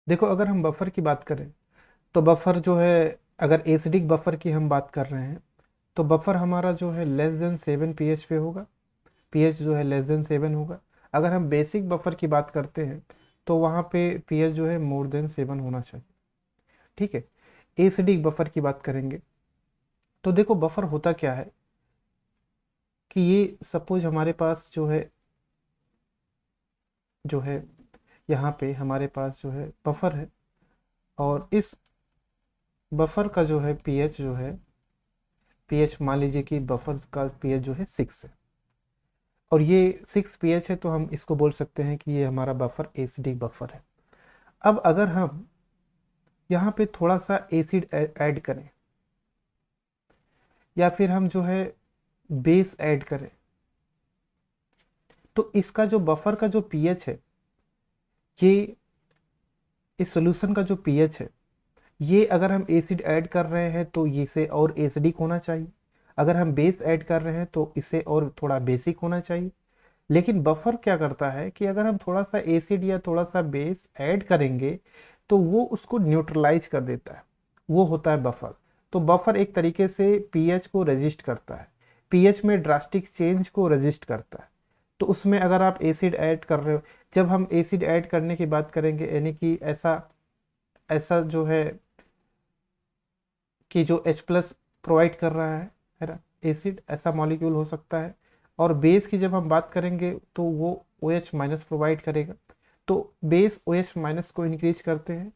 देखो, अगर हम बफर की बात करें तो बफर जो है, अगर एसिडिक बफर की हम बात कर रहे हैं तो बफर हमारा जो है लेस देन 7 pH पे होगा। पीएच जो है लेस देन 7 होगा। अगर हम बेसिक बफर की बात करते हैं तो वहाँ पे पीएच जो है मोर देन 7 होना चाहिए। ठीक है। एसिडिक बफर की बात करेंगे तो देखो, बफर होता क्या है कि ये सपोज हमारे पास जो है यहाँ पे हमारे पास जो है बफर है, और इस बफर का जो है पीएच जो है, पीएच मान लीजिए कि बफर का पीएच जो है 6 है, और ये 6 pH है, तो हम इसको बोल सकते हैं कि ये हमारा बफर एसिडिक बफर है। अब अगर हम यहाँ पे थोड़ा सा एसिड ऐड करें, या फिर हम जो है बेस ऐड करें, तो इसका जो बफर का जो पीएच है, ये इस सॉल्यूशन का जो पीएच है, ये अगर हम एसिड ऐड कर रहे हैं तो इसे और एसिडिक होना चाहिए। अगर हम बेस ऐड कर रहे हैं तो इसे और थोड़ा बेसिक होना चाहिए। लेकिन बफर क्या करता है कि अगर हम थोड़ा सा एसिड या थोड़ा सा बेस ऐड करेंगे तो वो उसको न्यूट्रलाइज कर देता है। वो होता है बफर। तो बफर एक तरीके से पीएच को रेजिस्ट करता है, पीएच में ड्रास्टिक चेंज को रेजिस्ट करता है। तो उसमें अगर आप एसिड ऐड कर रहे हो, जब हम एसिड ऐड करने की बात करेंगे, यानी कि ऐसा ऐसा जो है कि जो H+ प्रोवाइड कर रहा है ना, एसिड ऐसा मॉलिक्यूल हो सकता है। और बेस की जब हम बात करेंगे तो वो OH- प्रोवाइड करेगा। तो बेस OH- को इंक्रीज करते हैं,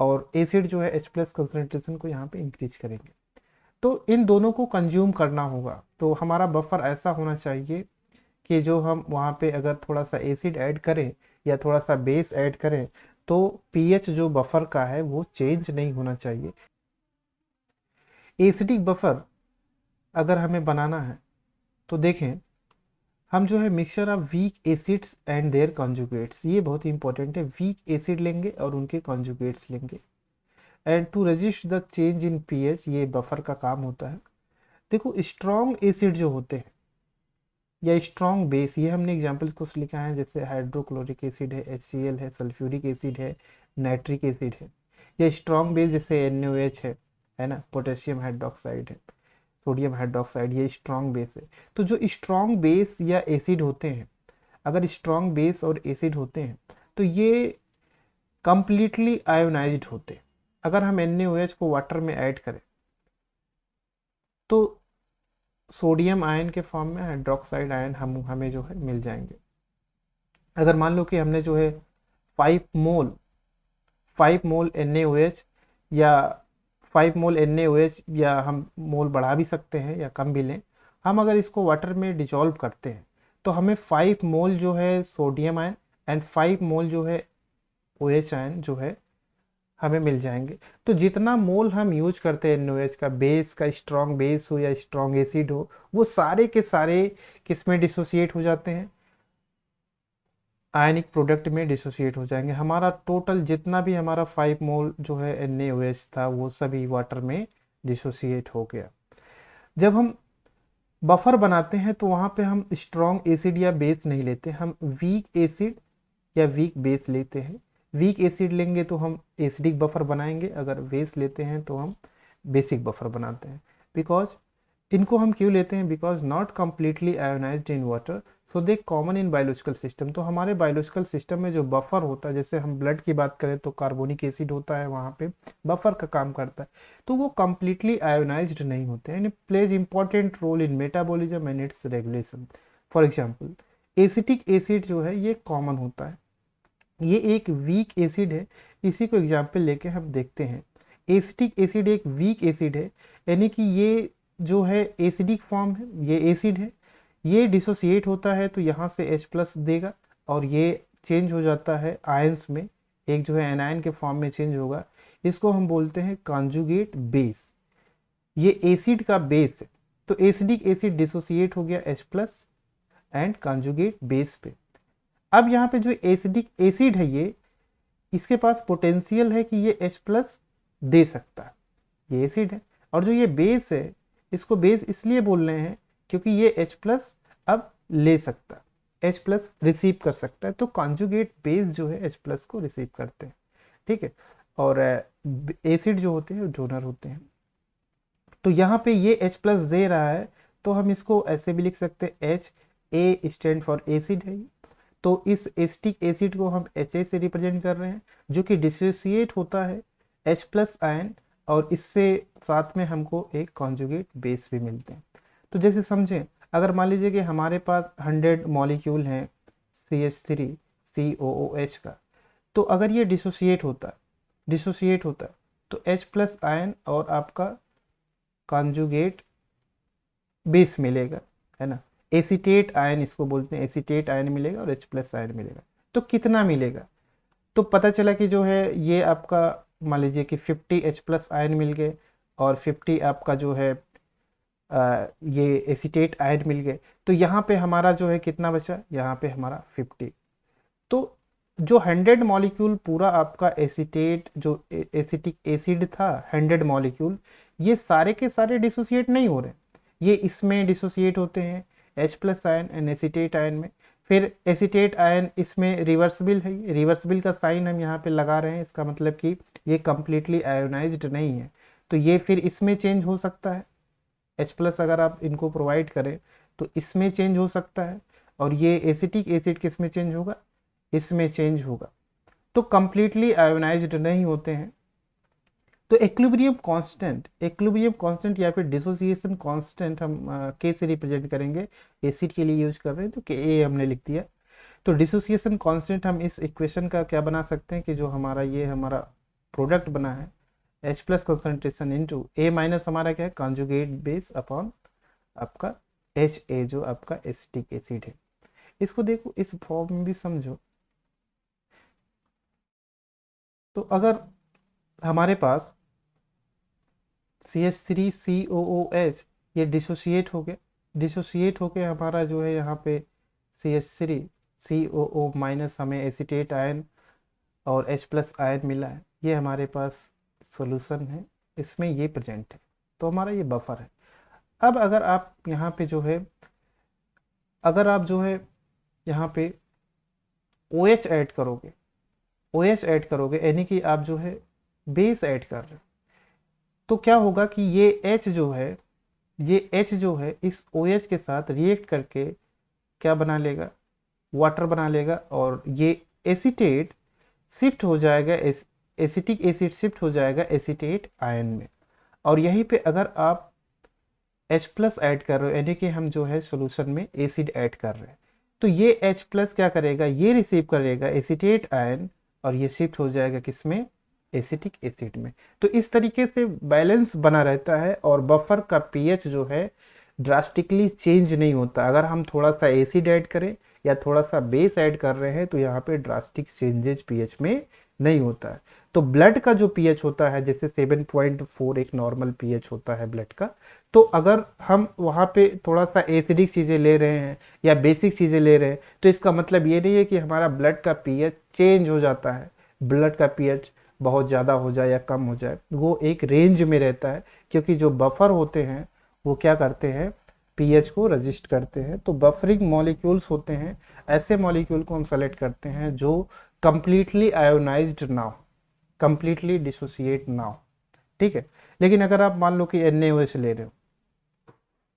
और एसिड जो है H+ कंसंट्रेशन को यहाँ पे इंक्रीज करेंगे। तो इन दोनों को कंज्यूम करना होगा। तो हमारा बफर ऐसा होना चाहिए कि जो हम वहाँ पे अगर थोड़ा सा एसिड ऐड करें या थोड़ा सा बेस ऐड करें तो पीएच जो बफर का है वो चेंज नहीं होना चाहिए। एसिडिक बफर अगर हमें बनाना है तो देखें, हम जो है mixture of weak acids and their conjugates, ये बहुत ही इंपॉर्टेंट है। वीक एसिड लेंगे और उनके कॉन्जुगेट्स लेंगे, and to resist the change in pH, ये बफर का काम होता है। देखो, स्ट्रॉन्ग एसिड जो होते हैं या स्ट्रॉन्ग बेस, ये हमने एग्जांपल्स कुछ लिखा है, जैसे हाइड्रोक्लोरिक एसिड है, HCl है, सल्फ्यूरिक एसिड है, नाइट्रिक एसिड है। या स्ट्रॉन्ग बेस जैसे NaOH है ना, पोटेशियम हाइड्रोक्साइड है, सोडियम हाइड्रोक्साइड, ये स्ट्रॉन्ग बेस है। तो जो स्ट्रॉन्ग बेस या एसिड होते हैं, अगर स्ट्रॉन्ग बेस और एसिड होते हैं तो ये कंप्लीटली आयोनाइज्ड होते हैं। अगर हम NaOH को वाटर में ऐड करें तो सोडियम आयन के फॉर्म में हाइड्रोक्साइड आयन हमें जो है मिल जाएंगे। अगर मान लो कि हमने जो है 5 मोल 5 मोल NaOH, या 5 मोल NaOH, या हम मोल बढ़ा भी सकते हैं या कम भी लें, हम अगर इसको वाटर में डिजॉल्व करते हैं तो हमें 5 मोल जो है सोडियम आयन एंड 5 मोल जो है OH आयन जो है हमें मिल जाएंगे। तो जितना मोल हम यूज करते हैं NaOH का, बेस का, स्ट्रॉन्ग बेस हो या स्ट्रॉन्ग एसिड हो, वो सारे के सारे किसमें डिसोसिएट हो जाते हैं, आयनिक प्रोडक्ट में डिसोसिएट हो जाएंगे। हमारा टोटल जितना भी हमारा 5 मोल जो है NaOH था वो सभी वाटर में डिसोसिएट हो गया। जब हम बफर बनाते हैं तो वहाँ पे हम स्ट्रॉन्ग एसिड या बेस नहीं लेते, हम वीक एसिड या वीक बेस लेते हैं। वीक एसिड लेंगे तो हम एसिडिक बफर बनाएंगे, अगर बेस लेते हैं तो हम बेसिक बफर बनाते हैं। बिकॉज इनको हम क्यों लेते हैं, because not completely ionised in water, so they common in biological system. तो हमारे बायोलॉजिकल सिस्टम में जो बफर होता है, जैसे हम ब्लड की बात करें तो कार्बोनिक एसिड होता है, वहाँ पे बफर का काम करता है। तो वो कम्प्लीटली आयोनाइज्ड नहीं होते हैं, plays important role in metabolism and its regulation. For example, acetic acid जो है ये कॉमन होता है, ये एक वीक एसिड है। इसी को एग्जाम्पल लेके हम देखते हैं। एसिटिक एसिड एक वीक एसिड है, यानी कि ये जो है एसिडिक फॉर्म है, ये एसिड है, ये डिसोसिएट होता है तो यहाँ से H+ देगा, और ये चेंज हो जाता है आयंस में, एक जो है एनायन के फॉर्म में चेंज होगा। इसको हम बोलते हैं कॉन्जुगेट बेस। ये एसिड का बेस है। तो एसिडिक एसिड डिसोसिएट हो गया H+ एंड कॉन्जुगेट बेस पे। अब यहाँ पे जो एसिडिक एसिड है, ये इसके पास पोटेंशियल है कि ये H+ दे सकता है, ये एसिड है। और जो ये बेस है, इसको बेस इसलिए बोल रहे हैं क्योंकि ये H+ अब ले सकता है, H+ रिसीव कर सकता है। तो कॉन्जुगेट बेस जो है H+ को रिसीव करते हैं। ठीक है। और एसिड जो होते हैं डोनर होते हैं। तो यहाँ पे ये H प्लस दे रहा है, तो हम इसको ऐसे भी लिख सकते हैं, H, A stand for acid है। तो इस एसिटिक एसिड को हम Ha से रिप्रेजेंट कर रहे हैं, जो कि डिसोसिएट होता है H प्लस आयन, और इससे साथ में हमको एक कॉन्जुगेट बेस भी मिलते हैं। तो जैसे समझें, अगर मान लीजिए कि हमारे पास 100 मॉलिक्यूल हैं CH3COOH का, तो अगर ये डिसोसिएट होता है तो H प्लस आयन और आपका कॉन्जुगेट बेस मिलेगा, है ना। एसीटेट आयन इसको बोलते हैं, एसीटेट आयन मिलेगा और H प्लस आयन मिलेगा। तो कितना मिलेगा? तो पता चला कि जो है ये आपका, मान लीजिए कि 50 H प्लस आयन मिल गए और 50 आपका जो है ये एसीटेट आयन मिल गए। तो यहाँ पे हमारा जो है कितना बचा, यहाँ पे हमारा 50। तो जो 100 मॉलिक्यूल पूरा आपका एसीटेट जो एसिटिक एसिड था, 100 मॉलिक्यूल, ये सारे के सारे डिसोसिएट नहीं हो रहे, ये इसमें डिसोसिएट होते हैं H plus ion and acetate ion में। फिर एसीटेट आयन इसमें रिवर्सिबल है, रिवर्सिबल का साइन हम यहाँ पे लगा रहे हैं, इसका मतलब कि ये कंप्लीटली आयोनाइज्ड नहीं है। तो ये फिर इसमें चेंज हो सकता है, H प्लस अगर आप इनको प्रोवाइड करें तो इसमें चेंज हो सकता है। और ये एसिटिक एसिड किस में चेंज होगा, इसमें चेंज होगा। तो कंप्लीटली आयोनाइज्ड नहीं होते हैं। तो एक्विलिब्रियम कांस्टेंट या फिर डिसोसिएशन कांस्टेंट हम के से रिप्रेजेंट करेंगे, एसिड के लिए यूज कर रहे हैं तो के ए हमने लिख दिया। तो डिसोसिएशन कांस्टेंट हम इस इक्वेशन का क्या बना सकते हैं कि जो हमारा ये हमारा प्रोडक्ट बना है, H प्लस कंसंट्रेशन इंटू ए माइनस हमारा क्या है, कॉन्जुगेट बेस अपॉन आपका HA जो आपका एसिटिक एसिड है। इसको देखो इस फॉर्म में भी समझो। तो अगर हमारे पास CH3COOH ये डिसोसिएट हो गया, डिसोसिएट होके हमारा जो है यहाँ पे CH3COO माइनस हमें एसीटेट आयन और H प्लस आयन मिला है, ये हमारे पास सॉल्यूशन है, इसमें ये प्रेजेंट है। तो हमारा ये बफर है। अब अगर आप यहाँ पे जो है, अगर आप जो है यहाँ पे OH ऐड करोगे, OH ऐड करोगे यानी कि आप जो है बेस ऐड कर रहे हो, तो क्या होगा कि ये H जो है, ये H जो है इस OH के साथ रिएक्ट करके क्या बना लेगा, वाटर बना लेगा, और ये एसीटेट शिफ्ट हो जाएगा, एसिटिक एसिड शिफ्ट हो जाएगा एसीटेट आयन में। और यहीं पे अगर आप H प्लस ऐड कर रहे हो यानी कि हम जो है सॉल्यूशन में एसिड ऐड कर रहे हैं, तो ये H प्लस क्या करेगा, ये रिसीव करेगा एसीटेट आयन और ये शिफ्ट हो जाएगा किसमें, एसिटिक एसिड में। तो इस तरीके से बैलेंस बना रहता है और बफर का पीएच जो है ड्रास्टिकली चेंज नहीं होता। अगर हम थोड़ा सा एसिड ऐड करें या थोड़ा सा बेस ऐड कर रहे हैं तो यहाँ पे ड्रास्टिक चेंजेज पीएच में नहीं होता है। तो ब्लड का जो पीएच होता है, जैसे 7.4 एक नॉर्मल पीएच होता है ब्लड का, तो अगर हम वहाँ पे थोड़ा सा एसिडिक चीज़ें ले रहे हैं या बेसिक चीज़ें ले रहे हैं, तो इसका मतलब ये नहीं है कि हमारा ब्लड का पीएच चेंज हो जाता है, ब्लड का पीएच बहुत ज़्यादा हो जाए या कम हो जाए, वो एक रेंज में रहता है। क्योंकि जो बफर होते हैं वो क्या करते हैं, पीएच को रजिस्ट करते हैं। तो बफरिंग मॉलिक्यूल्स होते हैं, ऐसे मॉलिक्यूल को हम सेलेक्ट करते हैं जो कंप्लीटली आयोनाइज्ड ना हो, कंप्लीटली डिसोसिएट ना हो, ठीक है। लेकिन अगर आप मान लो कि NaOH ले रहे हो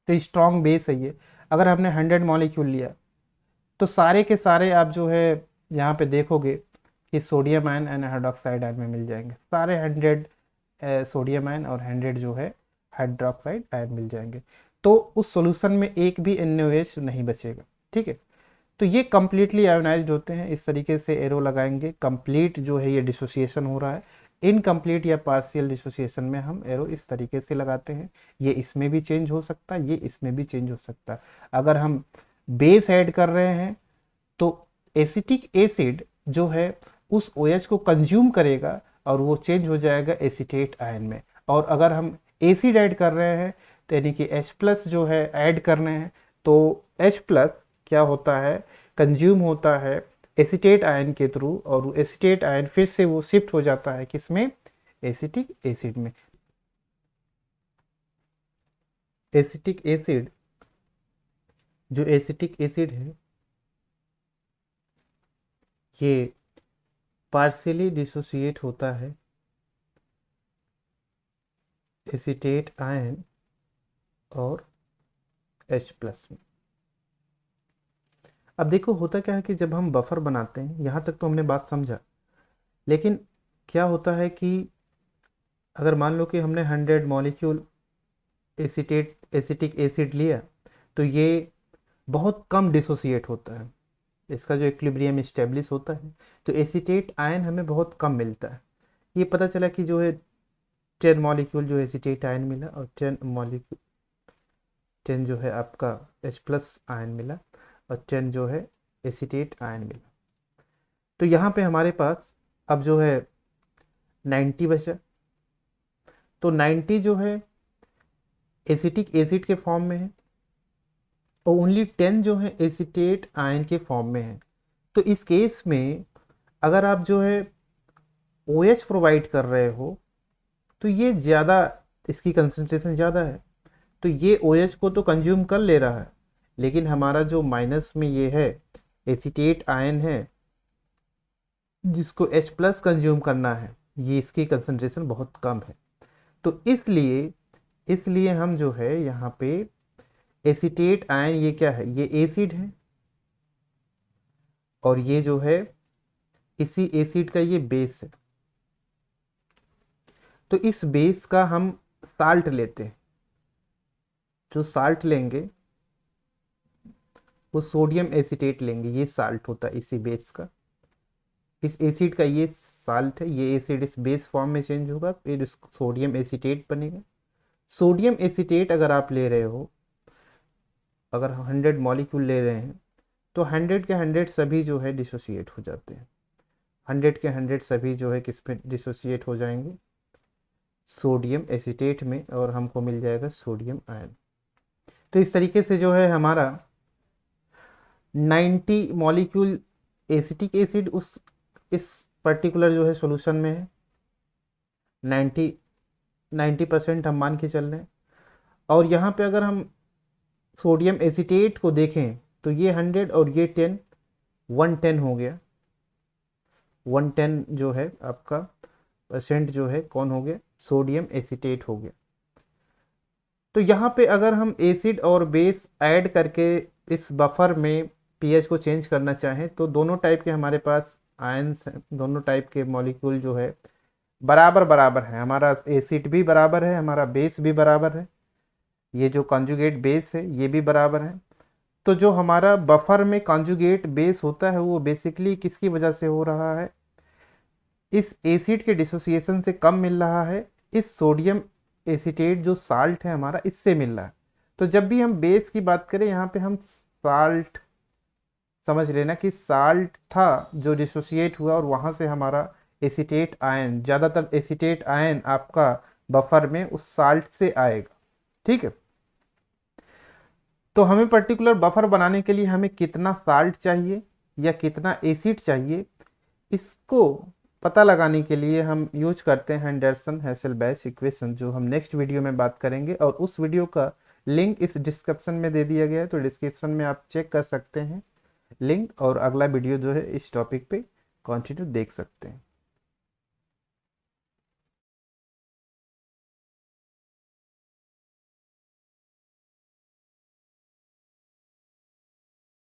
तो स्ट्रॉन्ग बेस है ये। अगर हमने 100 मॉलिक्यूल लिया तो सारे के सारे आप जो है यहाँ पे देखोगे कि sodium ion and hydroxide ion में मिल जाएंगे, सारे 100 सोडियम आयन और 100 जो है हाइड्रोक्साइड आयन मिल जाएंगे। तो उस सॉल्यूशन में एक भी NaOH नहीं बचेगा, ठीक है। तो ये कंप्लीटली आयोनाइज्ड होते हैं। इस तरीके से एरो लगाएंगे, कंप्लीट जो है ये डिसोसिएशन हो रहा है, इनकम्प्लीट या पार्शियल डिसोसिएशन में हम एरो इस तरीके से लगाते हैं। ये इसमें भी चेंज हो सकता है, ये इसमें भी चेंज हो सकता है। अगर हम बेस ऐड कर रहे हैं तो एसिटिक एसिड जो है उस OH को कंज्यूम करेगा और वो चेंज हो जाएगा एसीटेट आयन में। और अगर हम एसिड ऐड कर रहे हैं तो यानी कि H प्लस जो है ऐड कर रहे हैं, तो H प्लस क्या होता है, कंज्यूम होता है एसीटेट आयन के थ्रू, और एसीटेट आयन फिर से वो शिफ्ट हो जाता है किसमें, एसिटिक एसिड में। एसिटिक एसिड, जो एसिटिक एसिड है ये पार्शियली डिसोसिएट होता है एसीटेट आयन और H+ में। अब देखो होता क्या है कि जब हम बफर बनाते हैं, यहाँ तक तो हमने बात समझा, लेकिन क्या होता है कि अगर मान लो कि हमने 100 मॉलिक्यूल एसिटिक एसिड लिया, तो ये बहुत कम डिसोसिएट होता है, इसका जो इक्विलिब्रियम इस्टेब्लिश होता है, तो एसीटेट आयन हमें बहुत कम मिलता है। ये पता चला कि जो है 10 मॉलिक्यूल जो एसीटेट आयन मिला और 10 मॉलिक्यूल 10 जो है आपका H+ आयन मिला और 10 जो है एसीटेट आयन मिला। तो यहाँ पे हमारे पास अब जो है 90 बचा। तो 90 जो है एसिटिक एसिड के फॉर्म में है और ओनली 10 जो है एसीटेट आयन के फॉर्म में है। तो इस केस में अगर आप जो है OH प्रोवाइड कर रहे हो तो ये ज़्यादा, इसकी कंसंट्रेशन ज़्यादा है, तो ये OH को तो कंज्यूम कर ले रहा है, लेकिन हमारा जो माइनस में ये है एसीटेट आयन है जिसको H+ कंज्यूम करना है, ये इसकी कंसंट्रेशन बहुत कम है। तो इसलिए हम जो है यहाँ पे एसीटेट आयन, ये क्या है, ये एसिड है और ये जो है इसी एसिड का ये बेस है। तो इस बेस का हम साल्ट लेते हैं, जो साल्ट लेंगे वो सोडियम एसीटेट लेंगे, ये साल्ट होता है इसी बेस का। इस एसिड का ये साल्ट है, ये एसिड इस बेस फॉर्म में चेंज होगा, फिर सोडियम एसीटेट बनेगा। सोडियम एसीटेट अगर आप ले रहे हो, अगर 100 मॉलिक्यूल ले रहे हैं, तो 100 के 100 सभी जो है डिसोसिएट हो जाते हैं। 100 के 100 सभी जो है किस में डिसोसिएट हो जाएंगे, सोडियम एसीटेट में, और हमको मिल जाएगा सोडियम आयन। तो इस तरीके से जो है हमारा 90 मॉलिक्यूल एसिटिक एसिड उस इस पर्टिकुलर जो है सॉल्यूशन में है, 90% हम मान के चल रहे हैं। और यहाँ पे अगर हम सोडियम एसीटेट को देखें तो ये 100 और ये 10, 110 हो गया। 110 जो है आपका परसेंट जो है कौन हो गया, सोडियम एसीटेट हो गया। तो यहाँ पे अगर हम एसिड और बेस ऐड करके इस बफर में पीएच को चेंज करना चाहें, तो दोनों टाइप के हमारे पास आयंस हैं, दोनों टाइप के मॉलिक्यूल जो है बराबर बराबर है। हमारा एसिड भी बराबर है, हमारा बेस भी बराबर है, ये जो कॉन्जुगेट बेस है ये भी बराबर है। तो जो हमारा बफर में कॉन्जुगेट बेस होता है वो बेसिकली किसकी वजह से हो रहा है, इस एसिड के डिसोसिएशन से कम मिल रहा है, इस सोडियम एसीटेट जो साल्ट है हमारा इससे मिल रहा है। तो जब भी हम बेस की बात करें, यहाँ पे हम साल्ट समझ लेना कि साल्ट था जो डिसोसिएट हुआ और वहां से हमारा एसीटेट आयन, ज़्यादातर एसीटेट आयन आपका बफर में उस साल्ट से आएगा। ठीक है, तो हमें पर्टिकुलर बफर बनाने के लिए हमें कितना साल्ट चाहिए या कितना एसिड चाहिए, इसको पता लगाने के लिए हम यूज करते हैं एंडरसन हेसेलबैच इक्वेशन, जो हम नेक्स्ट वीडियो में बात करेंगे। और उस वीडियो का लिंक इस डिस्क्रिप्शन में दे दिया गया है, तो डिस्क्रिप्शन में आप चेक कर सकते हैं लिंक, और अगला वीडियो जो है इस टॉपिक पे कंटिन्यू देख सकते हैं।